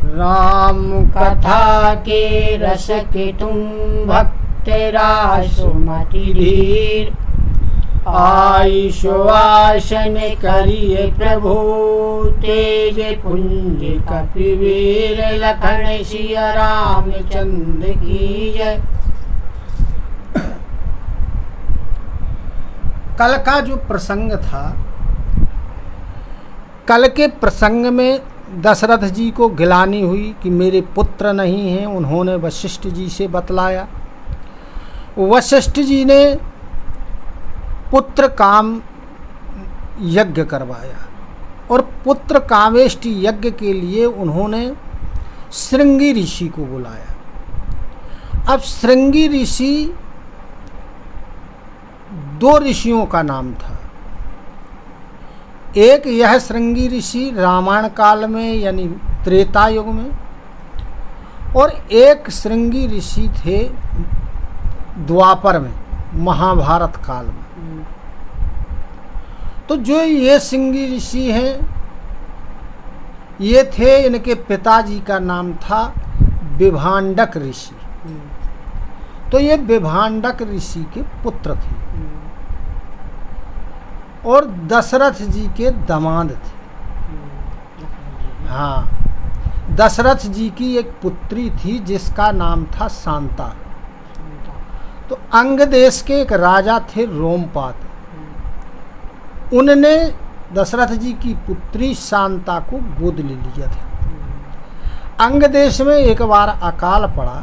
राम कथा के रस के तुम भक्त रासुमति धीर, आई सुवासन करिए प्रभु तेज पुंज कपिवीर, लखन सिया रामचंद्र की जय। कल का जो प्रसंग था, कल के प्रसंग में दशरथ जी को गिलानी हुई कि मेरे पुत्र नहीं हैं। उन्होंने वशिष्ठ जी से बतलाया। वशिष्ठ जी ने पुत्र काम यज्ञ करवाया और पुत्र कामेष्टि यज्ञ के लिए उन्होंने श्रृंगी ऋषि को बुलाया। अब श्रृंगी ऋषि दो ऋषियों का नाम था। एक यह श्रृंगी ऋषि रामायण काल में यानी त्रेता युग में, और एक श्रृंगी ऋषि थे द्वापर में महाभारत काल में। तो जो ये श्रृंगी ऋषि हैं, ये थे, इनके पिताजी का नाम था विभांडक ऋषि। तो ये विभांडक ऋषि के पुत्र थे और दशरथ जी के दामाद थे। हाँ, दशरथ जी की एक पुत्री थी जिसका नाम था शांता। तो अंग देश के एक राजा थे रोमपाद। उनने दशरथ जी की पुत्री शांता को गोद ले लिया था। अंग देश में एक बार अकाल पड़ा,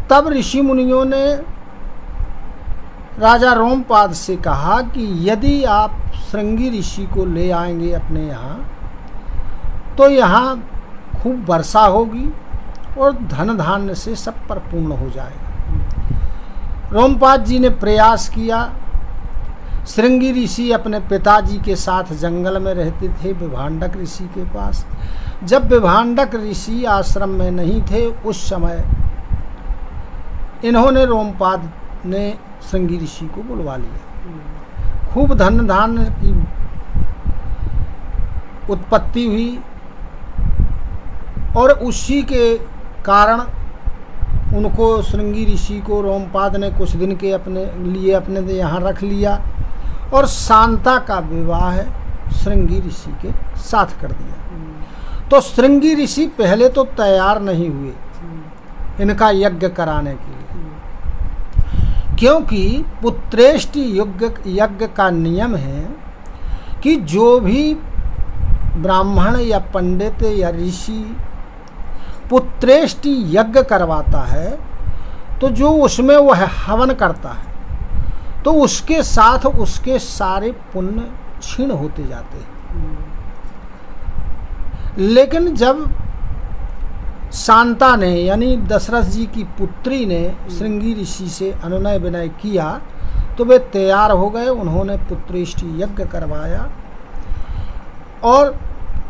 तब ऋषि मुनियों ने राजा रोमपाद से कहा कि यदि आप श्रृंगी ऋषि को ले आएंगे अपने यहाँ, तो यहाँ खूब वर्षा होगी और धन धान्य से सब पर पूर्ण हो जाएगा। रोमपाद जी ने प्रयास किया। श्रृंगी ऋषि अपने पिताजी के साथ जंगल में रहते थे विभांडक ऋषि के पास। जब विभांडक ऋषि आश्रम में नहीं थे, उस समय इन्होंने रोमपाद ने श्रृंगी ऋषि को बुलवा लिया। खूब धन धान्य की उत्पत्ति हुई और उसी के कारण उनको श्रृंगी ऋषि को रोमपाद ने कुछ दिन के अपने लिए अपने यहाँ रख लिया और शांता का विवाह श्रृंगी ऋषि के साथ कर दिया। तो श्रृंगी ऋषि पहले तो तैयार नहीं हुए इनका यज्ञ कराने के लिए, क्योंकि पुत्रेष्टि यज्ञ का नियम है कि जो भी ब्राह्मण या पंडित या ऋषि पुत्रेष्टि यज्ञ करवाता है, तो जो उसमें वह हवन करता है, तो उसके साथ उसके सारे पुण्य क्षीण होते जाते हैं। लेकिन जब शांता ने यानी दशरथ जी की पुत्री ने श्रृंगी ऋषि से अनुनय विनय किया, तो वे तैयार हो गए। उन्होंने पुत्रेष्टि यज्ञ करवाया और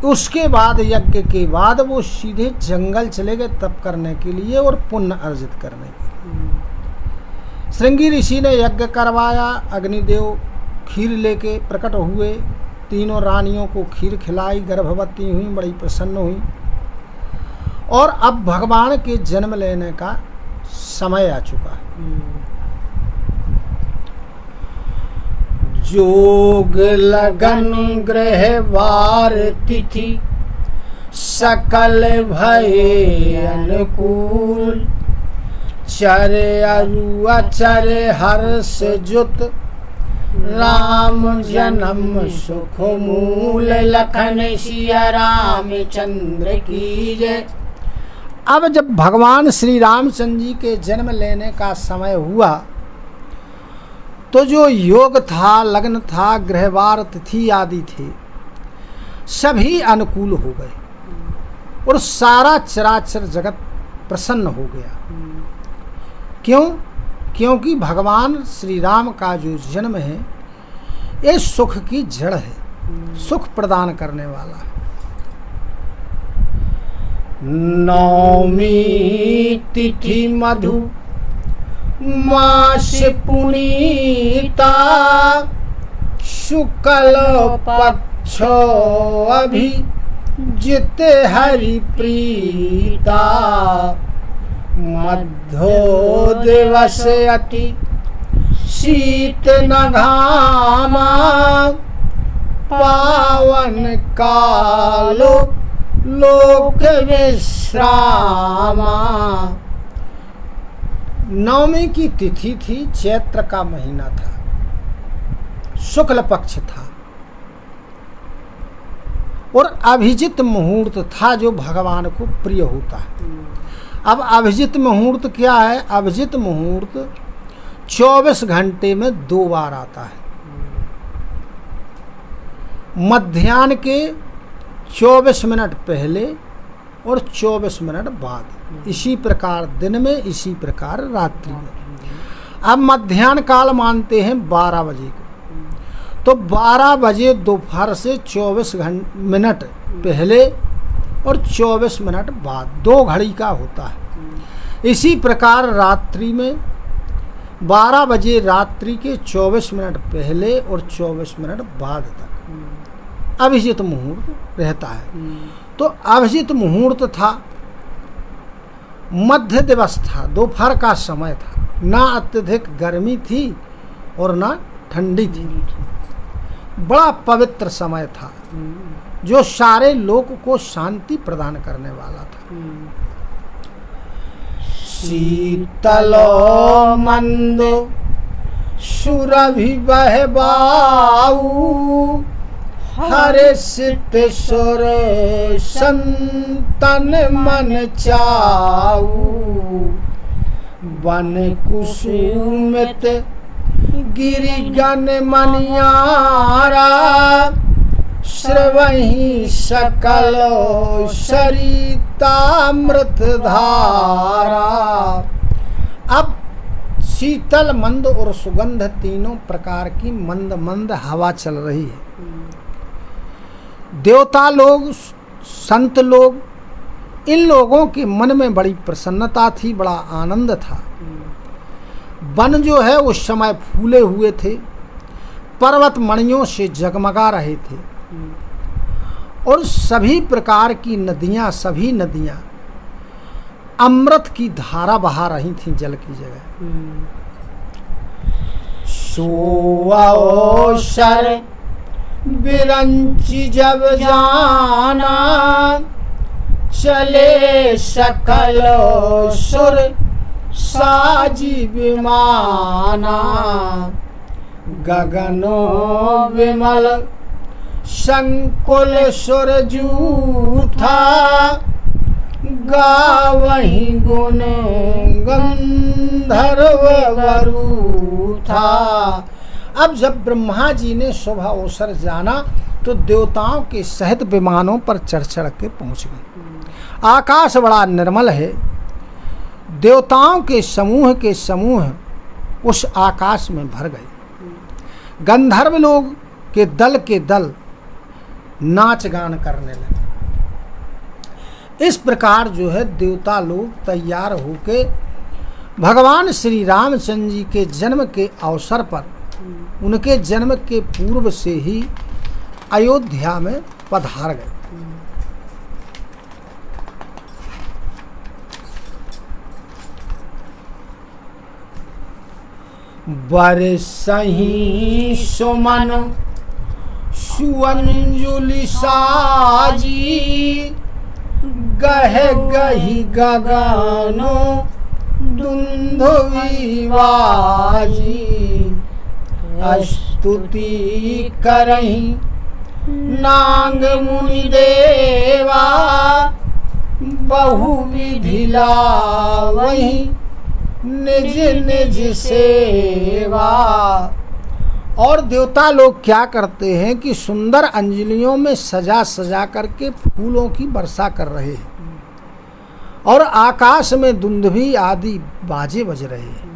उसके बाद यज्ञ के बाद वो सीधे जंगल चले गए तप करने के लिए और पुण्य अर्जित करने के लिए। श्रृंगी ऋषि ने यज्ञ करवाया। अग्निदेव खीर लेके प्रकट हुए, तीनों रानियों को खीर खिलाई, गर्भवती हुई, बड़ी प्रसन्न हुई और अब भगवान के जन्म लेने का समय आ चुका है। जोग लगन ग्रह वार तिथि सकल भय अनुकूल, चर अरु अचर हर्ष जुत राम जन्म सुख मूल, लखन सिया रामचंद्र की जय। अब जब भगवान श्री रामचंद्र जी के जन्म लेने का समय हुआ, तो जो योग था, लग्न था, ग्रहवार तिथि आदि थे, सभी अनुकूल हो गए और सारा चराचर जगत प्रसन्न हो गया। क्यों? क्योंकि भगवान श्री राम का जो जन्म है, ये सुख की जड़ है, सुख प्रदान करने वाला है। नवमी तिथि मधु मास पुनीता, शुक्ल पक्ष अभि जिते हरि प्रीता मध्यो दिवस अति शीत न घामा पावन कालो लोक विश्रामा। नवमी की तिथि थी, चैत्र का महीना था, शुक्ल पक्ष था और अभिजित मुहूर्त था जो भगवान को प्रिय होता है। अब अभिजित मुहूर्त क्या है? अभिजित मुहूर्त 24 घंटे में 2 बार आता है। मध्याह्न के 24 मिनट पहले और 24 मिनट बाद, इसी प्रकार दिन में, इसी प्रकार रात्रि में। अब मध्याह्न काल मानते हैं 12 बजे को, तो 12 बजे दोपहर से 24 मिनट पहले और 24 मिनट बाद, 2 घड़ी का होता है। इसी प्रकार रात्रि में 12 बजे रात्रि के 24 मिनट पहले और 24 मिनट बाद तक अभिजित मुहूर्त रहता है। तो अभिजित मुहूर्त था, मध्य दिवस था, दोपहर का समय था, ना अत्यधिक गर्मी थी और ना ठंडी थी, बड़ा पवित्र समय था जो सारे लोक को शांति प्रदान करने वाला था। शीतलो मंदो सुरभि बहबाऊ हर्षित सुर संतन मन चाऊ। वन कुसुमित गिरिगन मनियारा श्रवही सकल सरितामृत धारा। अब शीतल, मंद और सुगंध तीनों प्रकार की मंद मंद हवा चल रही है। देवता लोग, संत लोग, इन लोगों के मन में बड़ी प्रसन्नता थी, बड़ा आनंद था। वन जो है उस समय फूले हुए थे, पर्वत मणियों से जगमगा रहे थे और सभी प्रकार की नदियाँ, सभी नदियाँ अमृत की धारा बहा रही थीं जल की जगह। सोअवसर बिरंची जब जाना चले सकल सुर साजी विमाना। गगनो विमल संकुल सुर जूथा गावहि गुण गंधर्व वरू था। अब जब ब्रह्मा जी ने शुभ अवसर जाना तो देवताओं के सहित विमानों पर चढ़ चढ़ के पहुँच गए। आकाश बड़ा निर्मल है, देवताओं के समूह उस आकाश में भर गए। गंधर्व लोग के दल नाच गान करने लगे। इस प्रकार जो है देवता लोग तैयार होके भगवान श्री रामचंद्र जी के जन्म के अवसर पर, उनके जन्म के पूर्व से ही अयोध्या में पधार गए। बरसहि सुमन सुअंजुलि साजी गह गही गगनो दुंदुभि बाजी। स्तुति करहि नांग मुनि देवा बहुविधि लावहि निज निज सेवा। और देवता लोग क्या करते हैं कि सुंदर अंजलियों में सजा सजा करके फूलों की वर्षा कर रहे हैं और आकाश में दुंदुभि आदि बाजे बज रहे हैं।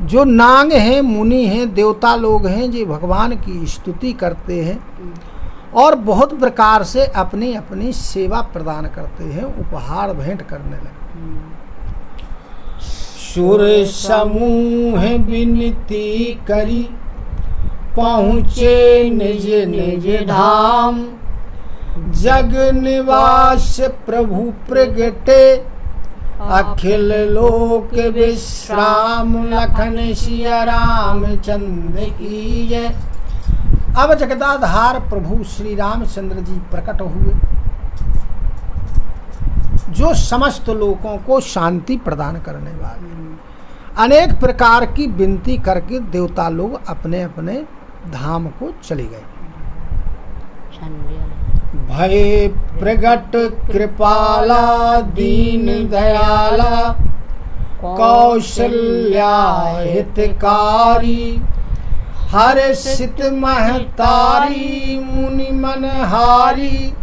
जो नांग हैं, मुनि हैं, देवता लोग हैं, जो भगवान की स्तुति करते हैं और बहुत प्रकार से अपनी अपनी सेवा प्रदान करते हैं, उपहार भेंट करने लगे। सुर समूह विनती करी पहुँचे निज निज धाम जग निवास प्रभु प्रगटे, अखिल लोक विश्राम लखन सिया रामचंद्र की जय। अब जगदाधार प्रभु श्री रामचंद्र जी प्रकट हुए, जो समस्त लोगों को शांति प्रदान करने वाले। अनेक प्रकार की विनती करके देवता लोग अपने अपने धाम को चले गए। भय प्रगट कृपाला दीन दयाला, कौशल्या हितकारी, हर्षित महतारी मुनि मनहारी,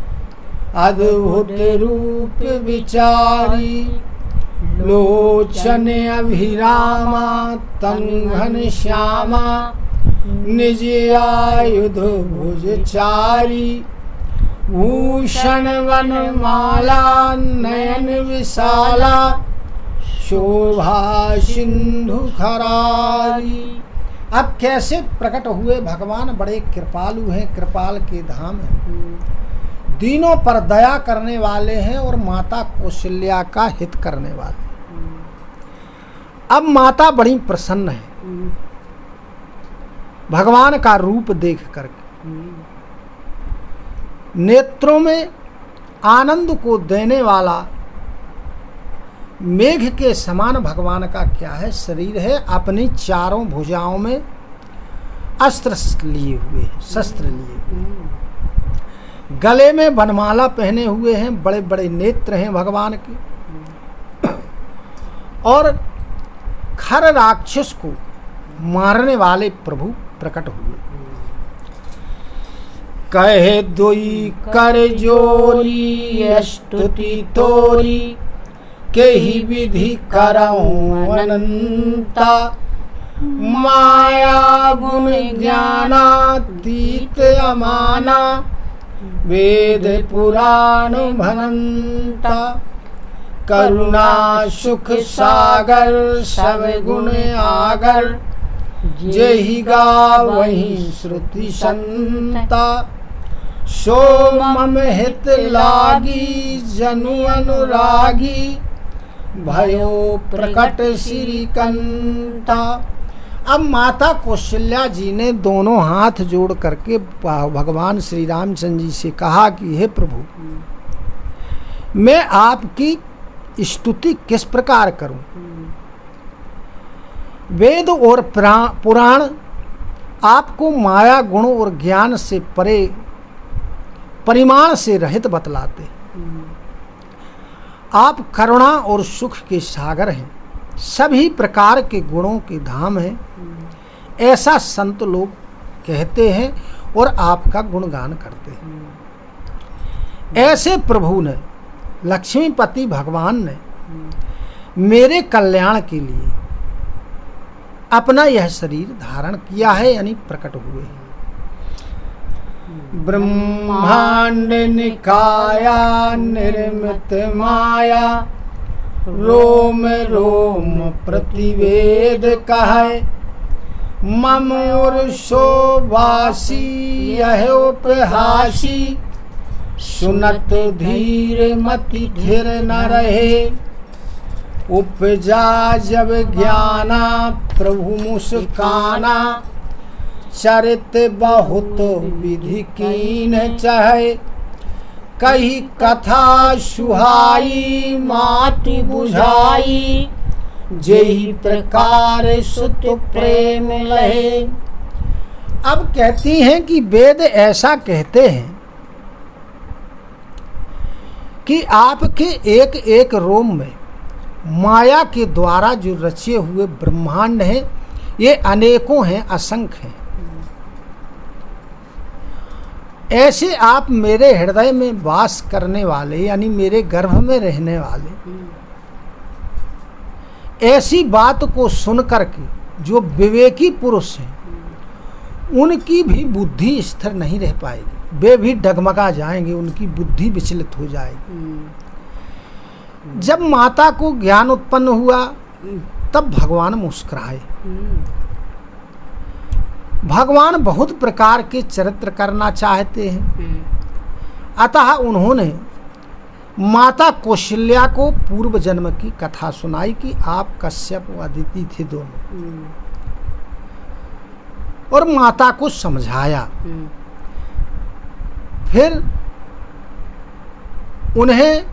अद्भुत रूप विचारी, लोचन अभिरामा तंघन श्यामा, निज आयुध भुजचारी, भूषण वनमाला नयन विशाला, शोभा सिंधु खरारी। अब कैसे प्रकट हुए भगवान? बड़े कृपालु हैं, कृपाल के धाम हैं, दीनों पर दया करने वाले हैं और माता कौशल्या का हित करने वाले। अब माता बड़ी प्रसन्न है भगवान का रूप देख करके। नेत्रों में आनंद को देने वाला मेघ के समान भगवान का क्या है? शरीर है। अपनी चारों भुजाओं में अस्त्र लिए हुए, शस्त्र लिए हुए, गले में वनमाला पहने हुए हैं, बड़े बड़े नेत्र हैं भगवान के, और खर राक्षस को मारने वाले प्रभु प्रकट हुए। कहे दुई कर जोरी स्तुति तोरी, के ही विधि करऊं अनंता, माया गुण ज्ञानातीत अमाना, वेद पुराण भनंता, करुणा सुख सागर सब गुण आगर, जेहि गावहि श्रुति संता, सो मम हित लागी जनु अनुरागी, भयो प्रकट श्रीकंता। अब माता कौशल्या जी ने दोनों हाथ जोड़ करके भगवान श्री रामचंद्र जी से कहा कि हे प्रभु, मैं आपकी स्तुति किस प्रकार करूं? वेद और पुराण आपको माया गुण और ज्ञान से परे परिमाण से रहित बतलाते। आप करुणा और सुख के सागर हैं, सभी प्रकार के गुणों के धाम हैं, ऐसा संत लोग कहते हैं और आपका गुणगान करते हैं। ऐसे प्रभु ने, लक्ष्मीपति भगवान ने मेरे कल्याण के लिए अपना यह शरीर धारण किया है, यानी प्रकट हुए हैं। ब्रह्मांड निकाया निर्मित माया, रोम रोम प्रतिवेद कहे, मम और शोभासी यह उपहासी, सुनत धीर मति थिर न रहे, उपजा जब ज्ञाना प्रभु मुस्काना, चरित बहुत विधि कीन चाहे, कही कथा सुहाई मातु बुझाई, जेहि प्रकार सुत प्रेम लहे। अब कहती हैं कि वेद ऐसा कहते हैं कि आपके एक एक रोम में माया के द्वारा जो रचे हुए ब्रह्मांड हैं, ये अनेकों हैं, असंख्य हैं। ऐसे आप मेरे हृदय में वास करने वाले, यानी मेरे गर्भ में रहने वाले, ऐसी बात को सुन करके जो विवेकी पुरुष हैं, उनकी भी बुद्धि स्थिर नहीं रह पाएगी, वे भी डगमगा जाएंगे, उनकी बुद्धि विचलित हो जाएगी। जब माता को ज्ञान उत्पन्न हुआ तब भगवान मुस्कुराए। भगवान बहुत प्रकार के चरित्र करना चाहते हैं। अतः उन्होंने माता कौशल्या को पूर्व जन्म की कथा सुनाई कि आप कश्यप व अदिति थे दोनों, और माता को समझाया। फिर उन्हें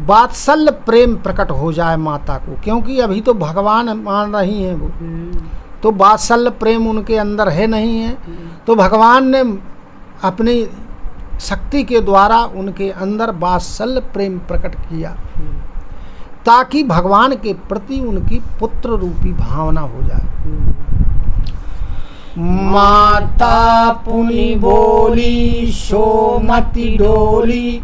वात्सल्य प्रेम प्रकट हो जाए माता को, क्योंकि अभी तो भगवान मान रही हैं वो, तो वात्सल्य प्रेम उनके अंदर है नहीं है, तो भगवान ने अपनी शक्ति के द्वारा उनके अंदर वात्सल्य प्रेम प्रकट किया, ताकि भगवान के प्रति उनकी पुत्र रूपी भावना हो जाए। माता पुनि बोली सोमति डोली,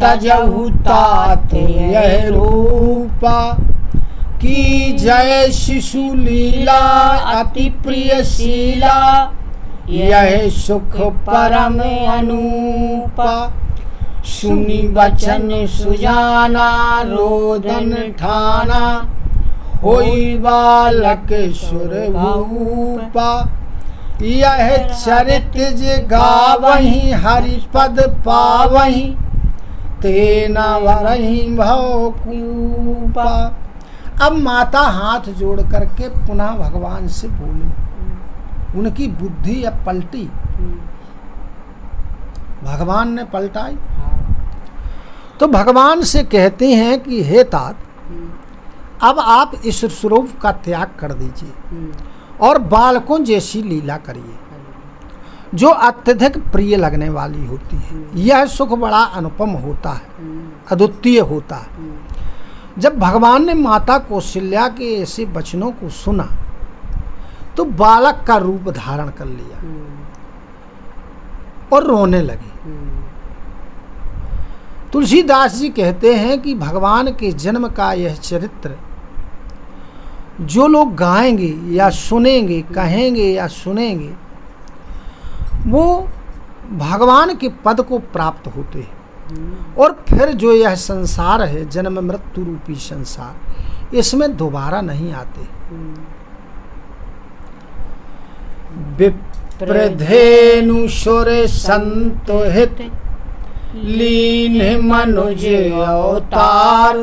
तजहु तात यह रूपा, की जय शिशु लीला अति प्रिय शीला, यह सुख परम अनूपा। सुनि बचन सुजाना रोदन ठाना, होई बालक सुर भूपा। यह चरित्र जे गावहीं हरिपद पावहीं, तेना वरहीं भवकूपा। अब माता हाथ जोड़ करके पुनः भगवान से बोली, उनकी बुद्धि अब पलटी, भगवान ने पलटाई। तो भगवान से कहते हैं कि हे तात, अब आप इस स्वरूप का त्याग कर दीजिए और बालकों जैसी लीला करिए, जो अत्यधिक प्रिय लगने वाली होती है। यह सुख बड़ा अनुपम होता है, अद्वितीय होता है। जब भगवान ने माता कौशल्या के ऐसे वचनों को सुना तो बालक का रूप धारण कर लिया और रोने लगे। तुलसीदास जी कहते हैं कि भगवान के जन्म का यह चरित्र जो लोग गाएंगे या सुनेंगे, कहेंगे या सुनेंगे, वो भगवान के पद को प्राप्त होते हैं। और फिर जो यह संसार है, जन्म मृत्यु रूपी संसार, इसमें दोबारा नहीं आते। विप्रधेनु सुर संतोहित, लीन मनुज अवतार,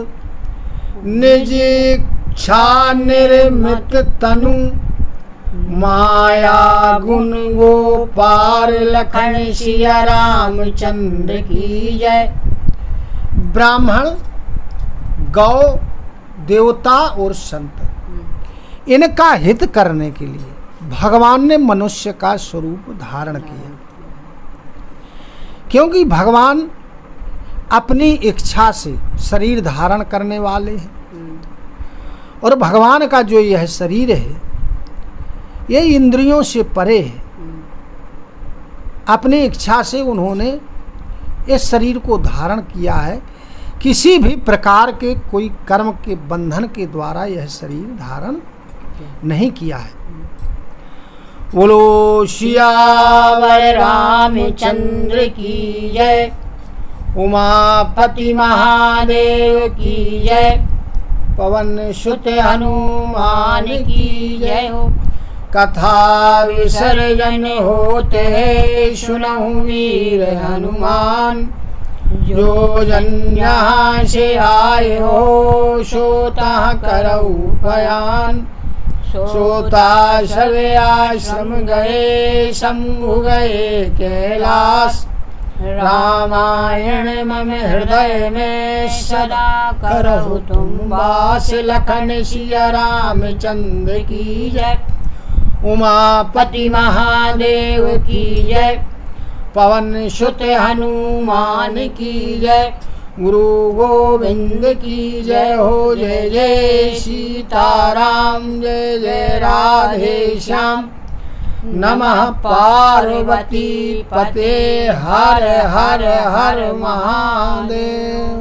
निज इच्छा निर्मित तनु, माया गुण गोपार लखन सिया रामचंद्र की जय। ब्राह्मण, गौ, देवता और संत, इनका हित करने के लिए भगवान ने मनुष्य का स्वरूप धारण किया, क्योंकि भगवान अपनी इच्छा से शरीर धारण करने वाले हैं। और भगवान का जो यह शरीर है, ये इंद्रियों से परे है। अपनी इच्छा से उन्होंने इस शरीर को धारण किया है, किसी भी प्रकार के कोई कर्म के बंधन के द्वारा यह शरीर धारण नहीं किया है। बोलो सियावर रामचंद्र की जय, उमापति महादेव की जय, पवन सुत हनुमान की जय हो। कथा विसर्जन होते सुनहु वीर हनुमान, जो जन यहाँ से आए हो सोता करऊ बयान। सोता सर्वे आश्रम गए, शंभु गए कैलाश, रामायण मम हृदय में सदा करहु तुम वास। लखन सिया रामचंद्र की जय, उमापति महादेव की जय, पवन सुत हनुमान की जय, गुरु गोविंद की जय हो। जय जय सीताराम, जय जय राधे श्याम, नमः पार्वती पते हर हर हर महादेव।